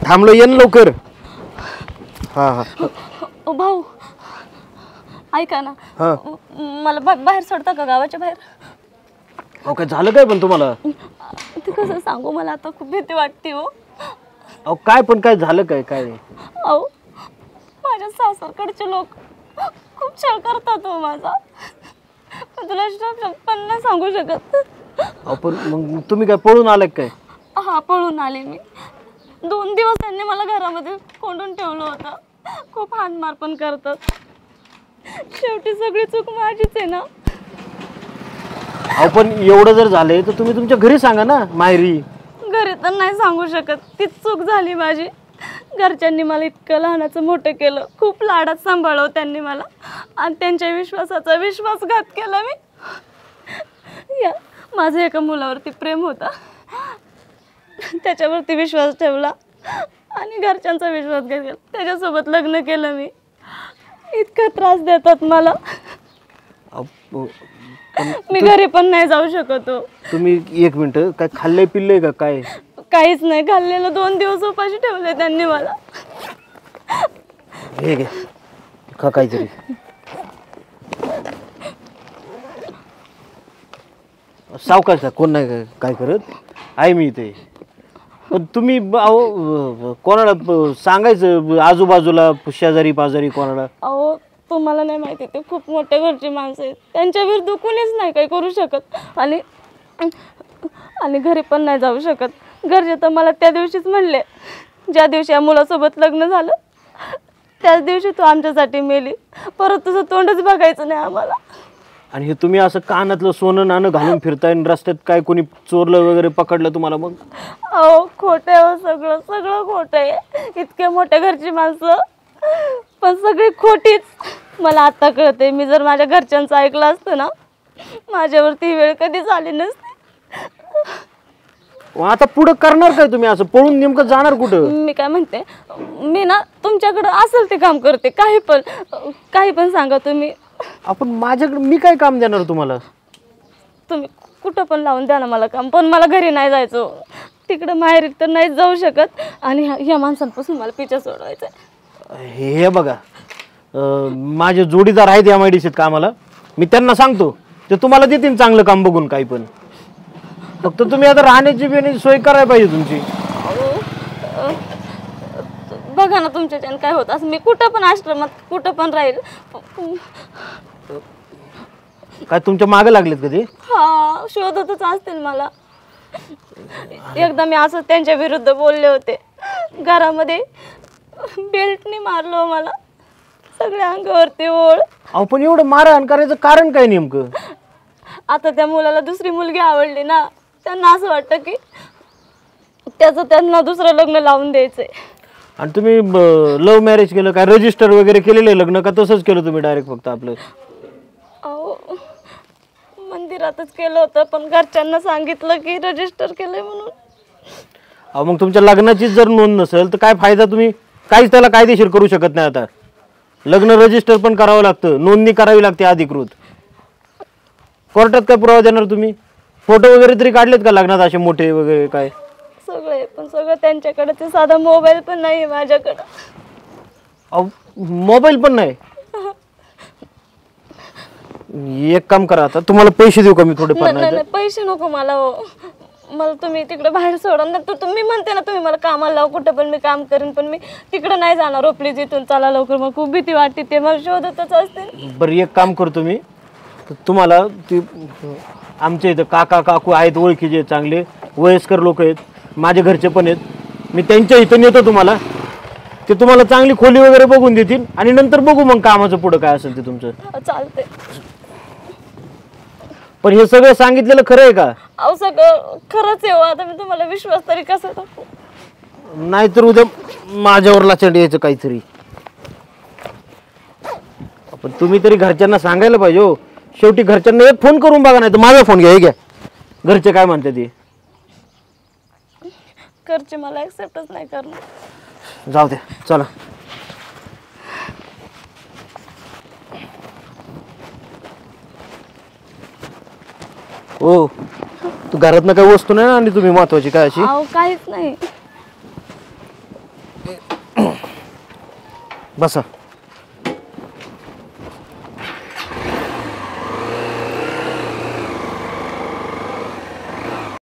थांबलो ये ना लवकर. हा हा भाऊ ऐका ना, मला बाहेर सोडता का गावाच्या बाहेर? अहो काय झालं काय पण तुम्हाला? ते कसं सांगू, मला आता खूप भीती वाटते हो. अहो काय पण काय झालं काय? काय अहो माझ्या सासरकडचे लोक खूप छळ करतात हो माझा, पण तुला शब्द पण नाही सांगू शकत. अहो पण मग तुम्ही काय पळून आलाय काय? हा पळून आले मी. 2 दिवस त्यांनी मला घरामध्ये कोंडून ठेवलं होतं. खूप हाणमार पण करतात. शेवटी सगळी चूक माझीच आहे ना. अहो पण एवढं जर झालंय तर तुम्ही तुमच्या घरी सांगा ना, माहेरी. घरी तर नाही सांगू शकत, तीच चूक झाली माझी. घरच्यांनी मला इतकं लहानाचं मोठं केलं, खूप लाडात सांभाळलं त्यांनी मला, आणि त्यांच्या विश्वासाचा विश्वासघात केला मी. या माझं एका मुलावरती प्रेम होता, त्याच्यावरती विश्वास ठेवला आणि घरच्यांचा विश्वासघात केला. त्याच्यासोबत लग्न केलं मी. इतका त्रास देतात मला, मी घरी पण नाही जाऊ शकत हो. तुम्ही एक मिनिट, काय खाल्लंय पिल्लंय का काय? काहीच नाही खाल्लेलं. 2 दिवस उपाशी ठेवले त्यांनी मला. हे घे खा काहीतरी. सावकाश कोण नाही काय करत आहे मी इथे. पण तुम्ही अहो कोणाला सांगायचं, आजूबाजूला शेजारी पाजारी कोणाला? अहो तुम्हाला नाही माहिती, ते खूप मोठ्या घरची माणसं आहेत, त्यांच्या विरुद्ध कोणीच नाही काही करू शकत. आणि घरी पण नाही जाऊ शकत. घरचे तर मला त्या दिवशीच म्हणले, ज्या दिवशी या मुलासोबत लग्न झालं त्याच दिवशी तू आमच्यासाठी मेली, परत तुझं तोंडच बघायचं नाही आम्हाला. आणि हे तुम्ही असं कानातलं सोनं नाणं घालून फिरताय, रस्त्यात काय कोणी चोरलं वगैरे पकडलं तुम्हाला? मग अहो खोटं आहे, सगळं सगळं खोटं आहे. इतक्या मोठ्या घरची माणसं पण सगळी खोटीच. मला आता कळते, मी जर माझ्या घरच्यांचं ऐकलं असतं ना, माझ्यावरती ही वेळ कधीच आली नसती. आता पुढं करणार काय तुम्ही? असं पळून नेमकं जाणार कुठं? मी काय म्हणते, मी ना तुमच्याकडे असेल ते काम करते, काही पण सांगा तुम्ही. आपण माझ्याकडे मी काय काम देणार तुम्हाला? तुम्ही कुठं पण लावून द्या ना मला काम, पण मला घरी नाही जायचं. तिकडं माहेरी तर नाहीच जाऊ शकत, आणि ह्या माणसांपासून मला पिछा सोडवायचा. हे बघा, माझे जोडीदार आहेत MIDCत कामाला, मी त्यांना सांगतो, ते तुम्हाला देतील चांगलं काम बघून. काही पण फक्त तुम्ही आता राहण्याची बिण्याची सोय करायला पाहिजे तुमची. बघा ना तुमच्याच्यानं काय होत असं, मी कुठं पण आश्रमात कुठं पण राहील. काय तुमच्या मागे लागलेत कधी? हा शोधतच असतील मला. एकदा मी असं त्यांच्या विरुद्ध बोलले होते, घरामध्ये बेल्टनी मारलो मला, सगळ्या अंगावरती ओळ. अहो पण एवढं मारहाण करायचं कारण काय नेमकं? आता त्या मुलाला दुसरी मुलगी आवडली ना, त्यांना असं वाटतं की त्यांना दुसरं लग्न लावून द्यायचंय. आणि तुम्ही लव्ह मॅरेज केलं काय? रजिस्टर वगैरे केलेलं आहे लग्न का तसंच केलं तुम्ही डायरेक्ट फक्त आपलं? अहो मंदिरातच केलं होतं, पण घरच्यांना सांगितलं की रजिस्टर केलंय म्हणून. अहो मग तुमच्या लग्नाचीच जर नोंद नसेल तर काय फायदा? तुम्ही काहीच त्याला कायदेशीर करू शकत नाही. आता लग्न रजिस्टर पण करावं लागतं, नोंदणी करावी लागते अधिकृत. कोर्टात काय पुरावा देणार तुम्ही? फोटो वगैरे तरी काढलेत का लग्नात असे मोठे वगैरे काय? सगळे, पण सगळं त्यांच्याकडे. ते साधा मोबाईल पण नाही माझ्याकडं. अहो मोबाईल पण नाही? एक काम करा, आता तुम्हाला पैसे देऊ का मी थोडेफार? नाही पैसे नको मला हो, मला तुम्ही तिकडे बाहेर सोडा ना. तुम्ही म्हणते ना तुम्ही मला कामाला लावा, कुठं पण मी काम करेन, पण मी तिकडे नाही जाणार हो. प्लीज इथून चला लवकर, मला खूप भीती वाटते. ते मला शोधतच असते. बरं एक काम करतो मी, तुम्हाला ती आमच्या इथं काका काकू आहेत ओळखीचे, चांगले वयस्कर लोक आहेत, माझ्या घरचे पण आहेत, मी त्यांच्या इथं नेतो तुम्हाला. ते तुम्हाला चांगली खोली वगैरे बघून देतील, आणि नंतर बघू मग कामाचं पुढं काय असेल ते तुमचं. चालतंय. पण हे सगळं सांगितलेलं खरं आहे का? अहो सगळं खरंच आहे. आता मी तुम्हाला विश्वास तरी कसा टाकू? नाहीतर उद्या माझ्यावर लाचंड यायचं काहीतरी. पण तुम्ही तरी घरच्यांना सांगायला पाहिजे हो. शेवटी घरच्यांना एक फोन करून बघा, नाही तर माझा फोन घ्या. हे घ्या, घरचे काय म्हणतात ते. घरचे मला ऍक्सेप्टच नाही करणार. जाऊ द्या, चला. हो, तू घरात ना काही वस्तू नाही ना आणि तुम्ही महत्वाची काय अशी? काहीच नाही. बसा.